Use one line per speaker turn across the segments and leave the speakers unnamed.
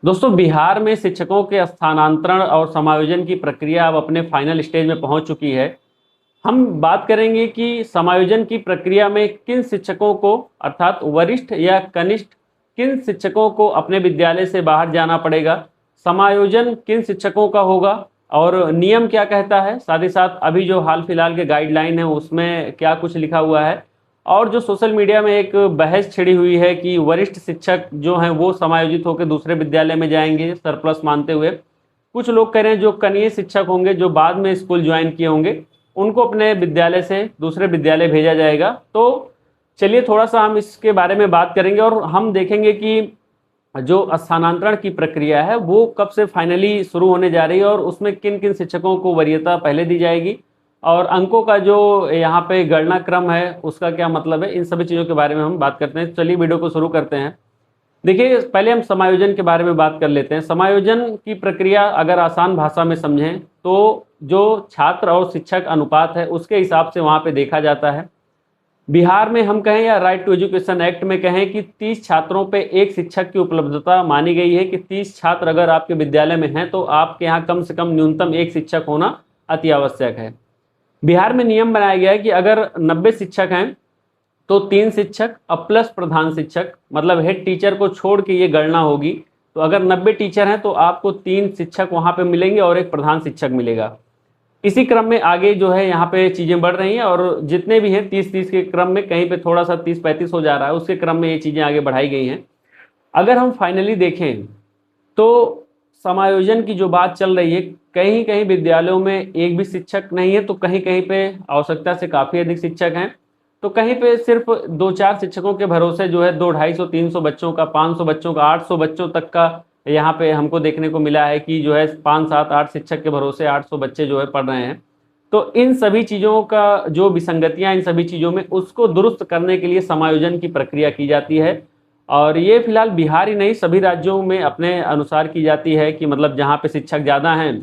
दोस्तों, बिहार में शिक्षकों के स्थानांतरण और समायोजन की प्रक्रिया अब अपने फाइनल स्टेज में पहुंच चुकी है। हम बात करेंगे कि समायोजन की प्रक्रिया में किन शिक्षकों को अर्थात वरिष्ठ या कनिष्ठ किन शिक्षकों को अपने विद्यालय से बाहर जाना पड़ेगा, समायोजन किन शिक्षकों का होगा और नियम क्या कहता है, साथ ही साथ अभी जो हाल फिलहाल के गाइडलाइन है उसमें क्या कुछ लिखा हुआ है। और जो सोशल मीडिया में एक बहस छिड़ी हुई है कि वरिष्ठ शिक्षक जो हैं वो समायोजित होकर दूसरे विद्यालय में जाएंगे सरप्लस मानते हुए। कुछ लोग कह रहे हैं जो कनीय शिक्षक होंगे, जो बाद में स्कूल ज्वाइन किए होंगे, उनको अपने विद्यालय से दूसरे विद्यालय भेजा जाएगा। तो चलिए थोड़ा सा हम इसके बारे में बात करेंगे और हम देखेंगे कि जो स्थानांतरण की प्रक्रिया है वो कब से फाइनली शुरू होने जा रही है और उसमें किन किन शिक्षकों को वरीयता पहले दी जाएगी और अंकों का जो यहाँ पे गणना क्रम है उसका क्या मतलब है। इन सभी चीज़ों के बारे में हम बात करते हैं। चलिए वीडियो को शुरू करते हैं। देखिए, पहले हम समायोजन के बारे में बात कर लेते हैं। समायोजन की प्रक्रिया अगर आसान भाषा में समझें तो जो छात्र और शिक्षक अनुपात है उसके हिसाब से वहाँ पे देखा जाता है। बिहार में हम कहें या राइट टू एजुकेशन एक्ट में कहें कि 30 छात्रों पे एक शिक्षक की उपलब्धता मानी गई है कि 30 छात्र अगर आपके विद्यालय में हैं तो आपके यहाँ कम से कम न्यूनतम एक शिक्षक होना अति आवश्यक है। बिहार में नियम बनाया गया है कि अगर 90 शिक्षक हैं तो 3 शिक्षक अब प्लस प्रधान शिक्षक, मतलब हेड टीचर को छोड़ के ये गणना होगी। तो अगर 90 टीचर हैं तो आपको 3 शिक्षक वहाँ पे मिलेंगे और एक प्रधान शिक्षक मिलेगा। इसी क्रम में आगे जो है यहाँ पे चीज़ें बढ़ रही हैं और जितने भी हैं 30-30 के क्रम में कहीं पे थोड़ा सा 30-35 हो जा रहा है, उसके क्रम में ये चीज़ें आगे बढ़ाई गई हैं। अगर हम फाइनली देखें तो समायोजन की जो बात चल रही है, कहीं कहीं विद्यालयों में एक भी शिक्षक नहीं है तो कहीं कहीं पे आवश्यकता से काफ़ी अधिक शिक्षक हैं, तो कहीं पे सिर्फ 2-4 शिक्षकों के भरोसे जो है 200-250-300 बच्चों का, 500 बच्चों का, 800 बच्चों तक का यहाँ पे हमको देखने को मिला है कि जो है 5-7-8 शिक्षक के भरोसे 800 बच्चे जो है पढ़ रहे हैं। तो इन सभी चीज़ों का जो विसंगतियाँ इन सभी चीज़ों में उसको दुरुस्त करने के लिए समायोजन की प्रक्रिया की जाती है। और ये फिलहाल बिहार ही नहीं सभी राज्यों में अपने अनुसार की जाती है कि मतलब जहाँ पे शिक्षक ज़्यादा हैं,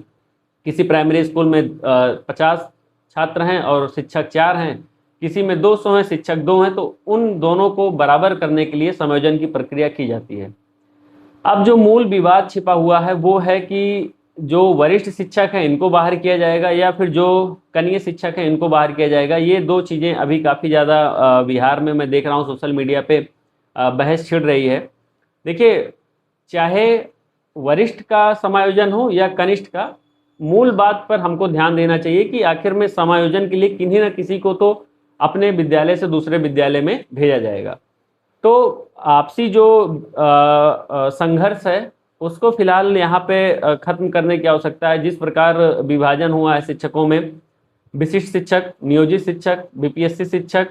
किसी प्राइमरी स्कूल में 50 छात्र हैं और शिक्षक 4 हैं, किसी में 200 हैं शिक्षक 2 हैं, तो उन दोनों को बराबर करने के लिए समायोजन की प्रक्रिया की जाती है। अब जो मूल विवाद छिपा हुआ है वो है कि जो वरिष्ठ शिक्षक हैं इनको बाहर किया जाएगा या फिर जो कनीय शिक्षक हैं इनको बाहर किया जाएगा। ये दो चीज़ें अभी काफ़ी ज़्यादा बिहार में मैं देख रहा हूँ सोशल मीडिया पे बहस छिड़ रही है। देखिए, चाहे वरिष्ठ का समायोजन हो या कनिष्ठ का, मूल बात पर हमको ध्यान देना चाहिए कि आखिर में समायोजन के लिए किन्हीं ना किसी को तो अपने विद्यालय से दूसरे विद्यालय में भेजा जाएगा। तो आपसी जो संघर्ष है उसको फिलहाल यहाँ पे खत्म करने की आवश्यकता है। जिस प्रकार विभाजन हुआ है शिक्षकों में, विशिष्ट शिक्षक, नियोजित शिक्षक, बीपीएससी शिक्षक,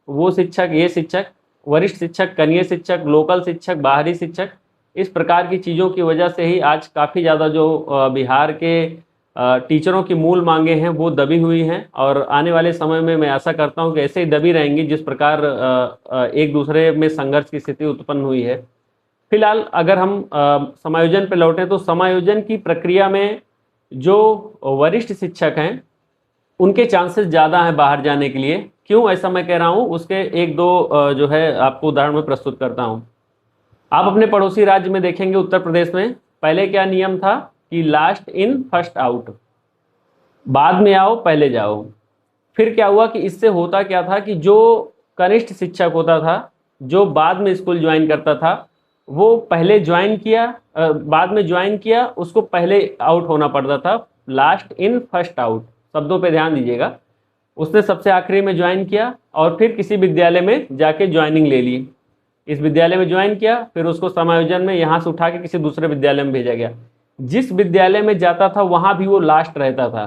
वो शिक्षक, ये शिक्षक, वरिष्ठ शिक्षक, कनीय शिक्षक, लोकल शिक्षक, बाहरी शिक्षक, इस प्रकार की चीज़ों की वजह से ही आज काफ़ी ज़्यादा जो बिहार के टीचरों की मूल मांगे हैं वो दबी हुई हैं और आने वाले समय में मैं आशा करता हूं कि ऐसे ही दबी रहेंगी जिस प्रकार एक दूसरे में संघर्ष की स्थिति उत्पन्न हुई है। फिलहाल अगर हम समायोजन पर लौटें तो समायोजन की प्रक्रिया में जो वरिष्ठ शिक्षक हैं उनके चांसेस ज़्यादा हैं बाहर जाने के लिए। क्यों ऐसा मैं कह रहा हूँ उसके एक दो जो है आपको उदाहरण में प्रस्तुत करता हूँ। आप अपने पड़ोसी राज्य में देखेंगे उत्तर प्रदेश में पहले क्या नियम था कि लास्ट इन फर्स्ट आउट, बाद में आओ पहले जाओ। फिर क्या हुआ कि इससे होता क्या था कि जो कनिष्ठ शिक्षक होता था, जो बाद में स्कूल ज्वाइन करता था, वो पहले ज्वाइन किया, बाद में ज्वाइन किया, उसको पहले आउट होना पड़ता था। लास्ट इन फर्स्ट आउट शब्दों पे ध्यान दीजिएगा। उसने सबसे आखिरी में ज्वाइन किया और फिर किसी विद्यालय में जाके ज्वाइनिंग ले ली, इस विद्यालय में ज्वाइन किया, फिर उसको समायोजन में यहाँ से उठा के किसी दूसरे विद्यालय में भेजा गया। जिस विद्यालय में जाता था वहाँ भी वो लास्ट रहता था।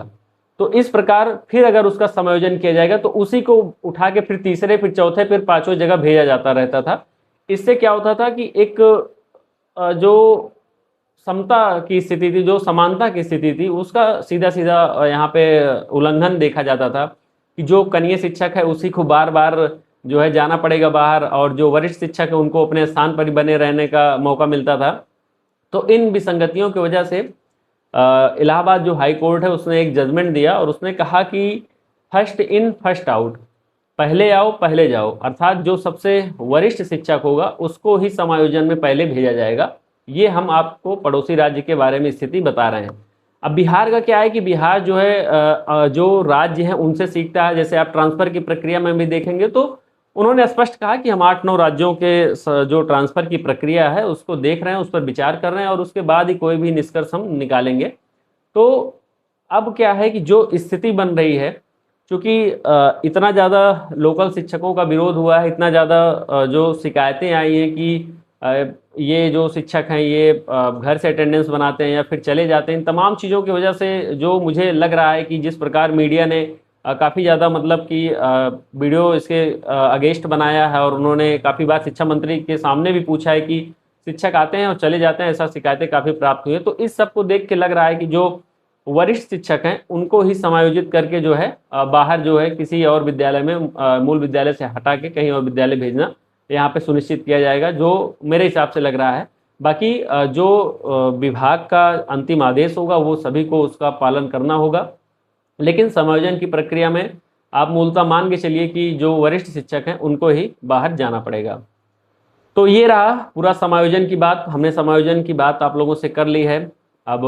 तो इस प्रकार फिर अगर उसका समायोजन किया जाएगा तो उसी को उठा के फिर तीसरे, फिर चौथे, फिर पांचवें जगह भेजा जाता रहता था। इससे क्या होता था कि एक जो समता की स्थिति थी, जो समानता की स्थिति थी, उसका सीधा सीधा यहाँ पे उल्लंघन देखा जाता था कि जो कनीय शिक्षक है उसी को बार बार जो है जाना पड़ेगा बाहर और जो वरिष्ठ शिक्षक है उनको अपने स्थान पर बने रहने का मौका मिलता था। तो इन विसंगतियों की वजह से इलाहाबाद जो हाई कोर्ट है उसने एक जजमेंट दिया और उसने कहा कि फर्स्ट इन फर्स्ट आउट, पहले आओ पहले जाओ, अर्थात जो सबसे वरिष्ठ शिक्षक होगा उसको ही समायोजन में पहले भेजा जाएगा ये हम आपको पड़ोसी राज्य के बारे में स्थिति बता रहे हैं। अब बिहार का क्या है कि बिहार जो है जो राज्य हैं उनसे सीखता है। जैसे आप ट्रांसफर की प्रक्रिया में भी देखेंगे तो उन्होंने स्पष्ट कहा कि हम 8-9 राज्यों के जो ट्रांसफर की प्रक्रिया है उसको देख रहे हैं, उस पर विचार कर रहे हैं और उसके बाद ही कोई भी निष्कर्ष हम निकालेंगे। तो अब क्या है कि जो स्थिति बन रही है, चूंकि इतना ज़्यादा लोकल शिक्षकों का विरोध हुआ है, इतना ज़्यादा जो शिकायतें आई हैं कि ये जो शिक्षक हैं ये घर से अटेंडेंस बनाते हैं या फिर चले जाते हैं, इन तमाम चीज़ों की वजह से जो मुझे लग रहा है कि जिस प्रकार मीडिया ने काफ़ी ज़्यादा मतलब कि वीडियो इसके अगेंस्ट बनाया है और उन्होंने काफ़ी बार शिक्षा मंत्री के सामने भी पूछा है कि शिक्षक आते हैं और चले जाते हैं, ऐसा शिकायतें काफ़ी प्राप्त हुई है। तो इस सब को देख के लग रहा है कि जो वरिष्ठ शिक्षक हैं उनको ही समायोजित करके जो है बाहर जो है किसी और विद्यालय में मूल विद्यालय से हटा के कहीं और विद्यालय भेजना यहाँ पे सुनिश्चित किया जाएगा, जो मेरे हिसाब से लग रहा है। बाकी जो विभाग का अंतिम आदेश होगा वो सभी को उसका पालन करना होगा, लेकिन समायोजन की प्रक्रिया में आप मूलतः मान के चलिए कि जो वरिष्ठ शिक्षक हैं उनको ही बाहर जाना पड़ेगा। तो ये रहा पूरा समायोजन की बात। हमने समायोजन की बात आप लोगों से कर ली है। अब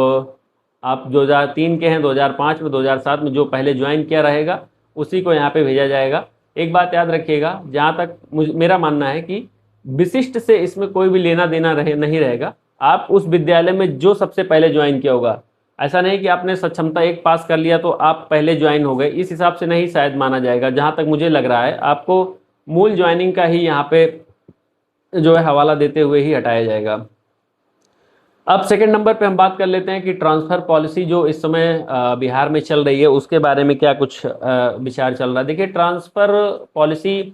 आप 2003 के हैं, 2005 में 2007 में जो पहले ज्वाइन किया रहेगा उसी को यहाँ पे भेजा जाएगा। एक बात याद रखिएगा, जहाँ तक मेरा मानना है कि विशिष्ट से इसमें कोई भी लेना देना नहीं रहेगा। आप उस विद्यालय में जो सबसे पहले ज्वाइन किया होगा, ऐसा नहीं कि आपने सक्षमता 1 पास कर लिया तो आप पहले ज्वाइन हो गए, इस हिसाब से नहीं शायद माना जाएगा। जहाँ तक मुझे लग रहा है आपको मूल ज्वाइनिंग का ही यहाँ पे जो है हवाला देते हुए ही हटाया जाएगा। अब सेकंड नंबर पे हम बात कर लेते हैं कि ट्रांसफ़र पॉलिसी जो इस समय बिहार में चल रही है उसके बारे में क्या कुछ विचार चल रहा है। देखिए, ट्रांसफ़र पॉलिसी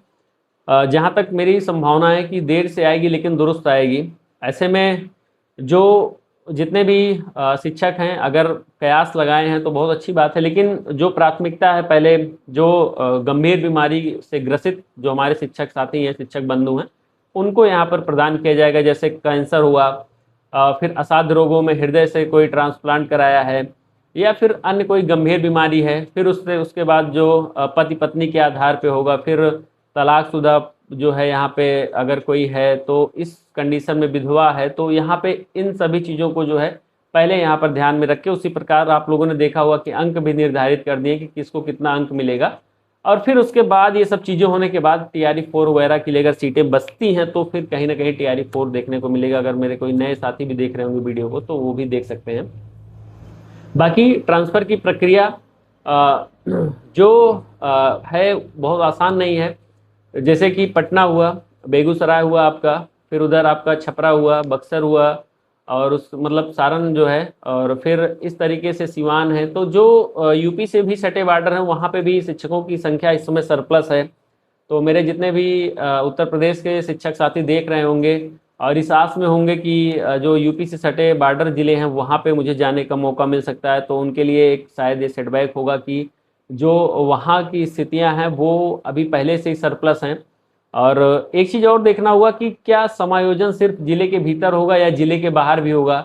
जहाँ तक मेरी संभावना है कि देर से आएगी लेकिन दुरुस्त आएगी। ऐसे में जो जितने भी शिक्षक हैं अगर कयास लगाए हैं तो बहुत अच्छी बात है, लेकिन जो प्राथमिकता है पहले जो गंभीर बीमारी से ग्रसित जो हमारे शिक्षक साथी हैं, शिक्षक बंधु हैं, उनको यहाँ पर प्रदान किया जाएगा। जैसे कैंसर हुआ, फिर असाध्य रोगों में हृदय से कोई ट्रांसप्लांट कराया है या फिर अन्य कोई गंभीर बीमारी है, फिर उसके बाद जो पति पत्नी के आधार पे होगा, फिर तलाकशुदा जो है यहाँ पे अगर कोई है तो इस कंडीशन में विधवा है, तो यहाँ पे इन सभी चीज़ों को जो है पहले यहाँ पर ध्यान में रख के, उसी प्रकार आप लोगों ने देखा हुआ कि अंक भी निर्धारित कर दिए कि किसको कितना अंक मिलेगा। और फिर उसके बाद ये सब चीज़ें होने के बाद TRE 4 वगैरह के लिए अगर सीटें बचती हैं तो फिर कहीं ना कहीं TRE 4 देखने को मिलेगा। अगर मेरे कोई नए साथी भी देख रहे होंगे वीडियो को तो वो भी देख सकते हैं। बाकी ट्रांसफ़र की प्रक्रिया जो है बहुत आसान नहीं है। जैसे कि पटना हुआ, बेगूसराय हुआ आपका, फिर उधर आपका छपरा हुआ, बक्सर हुआ और उस मतलब सारण जो है, और फिर इस तरीके से सिवान है। तो जो यूपी से भी सटे बॉर्डर हैं वहाँ पे भी शिक्षकों की संख्या इस समय सरप्लस है। तो मेरे जितने भी उत्तर प्रदेश के शिक्षक साथी देख रहे होंगे और इस आस में होंगे कि जो यूपी से सटे बॉर्डर ज़िले हैं वहाँ पे मुझे जाने का मौका मिल सकता है, तो उनके लिए एक शायद ये सेटबैक होगा कि जो वहाँ की स्थितियाँ हैं वो अभी पहले से ही सरप्लस हैं। और एक चीज़ और देखना होगा कि क्या समायोजन सिर्फ ज़िले के भीतर होगा या ज़िले के बाहर भी होगा।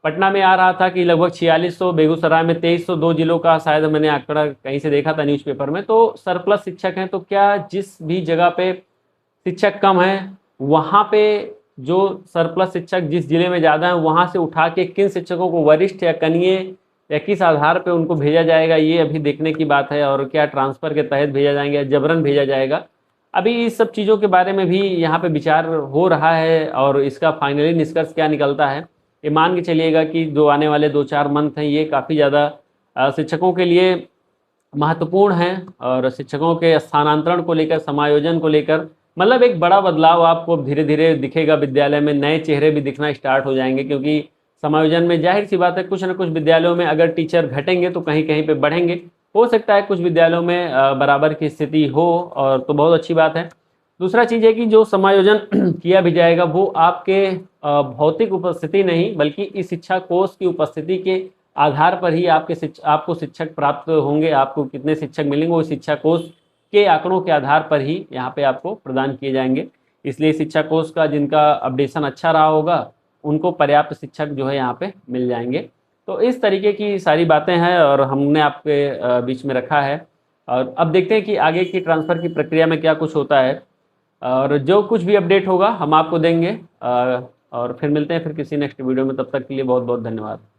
पटना में आ रहा था कि लगभग 4600, बेगूसराय में 2300, 2 जिलों का शायद मैंने आंकड़ा कहीं से देखा था न्यूज़पेपर में। तो सरप्लस शिक्षक हैं, तो क्या जिस भी जगह पे शिक्षक कम हैं वहाँ पे जो सरप्लस शिक्षक जिस जिले में ज़्यादा हैं वहाँ से उठा के किन शिक्षकों को वरिष्ठ या कनीय या किस आधार पे उनको भेजा जाएगा, ये अभी देखने की बात है। और क्या ट्रांसफ़र के तहत भेजा जाएंगे या जबरन भेजा जाएगा, अभी इस सब चीज़ों के बारे में भी यहाँ पे विचार हो रहा है। और इसका फाइनली निष्कर्ष क्या निकलता है, ये मान के चलिएगा कि जो आने वाले 2-4 मंथ हैं ये काफ़ी ज़्यादा शिक्षकों के लिए महत्वपूर्ण हैं। और शिक्षकों के स्थानांतरण को लेकर, समायोजन को लेकर मतलब एक बड़ा बदलाव आपको धीरे धीरे दिखेगा। विद्यालय में नए चेहरे भी दिखना स्टार्ट हो जाएंगे, क्योंकि समायोजन में जाहिर सी बात है कुछ न कुछ विद्यालयों में अगर टीचर घटेंगे तो कहीं कहीं पे बढ़ेंगे। हो सकता है कुछ विद्यालयों में बराबर की स्थिति हो, और तो बहुत अच्छी बात है। दूसरा चीज़ है कि जो समायोजन किया भी जाएगा वो आपके भौतिक उपस्थिति नहीं बल्कि इस शिक्षा कोष की उपस्थिति के आधार पर ही आपको शिक्षक प्राप्त होंगे। आपको कितने शिक्षक मिलेंगे वो शिक्षा कोष के आंकड़ों के आधार पर ही यहाँ पे आपको प्रदान किए जाएंगे। इसलिए शिक्षा कोष का जिनका अपडेशन अच्छा रहा होगा उनको पर्याप्त शिक्षक जो है यहाँ पे मिल जाएंगे। तो इस तरीके की सारी बातें हैं और हमने आपके बीच में रखा है। और अब देखते हैं कि आगे की ट्रांसफ़र की प्रक्रिया में क्या कुछ होता है, और जो कुछ भी अपडेट होगा हम आपको देंगे। और फिर मिलते हैं फिर किसी नेक्स्ट वीडियो में। तब तक के लिए बहुत बहुत धन्यवाद।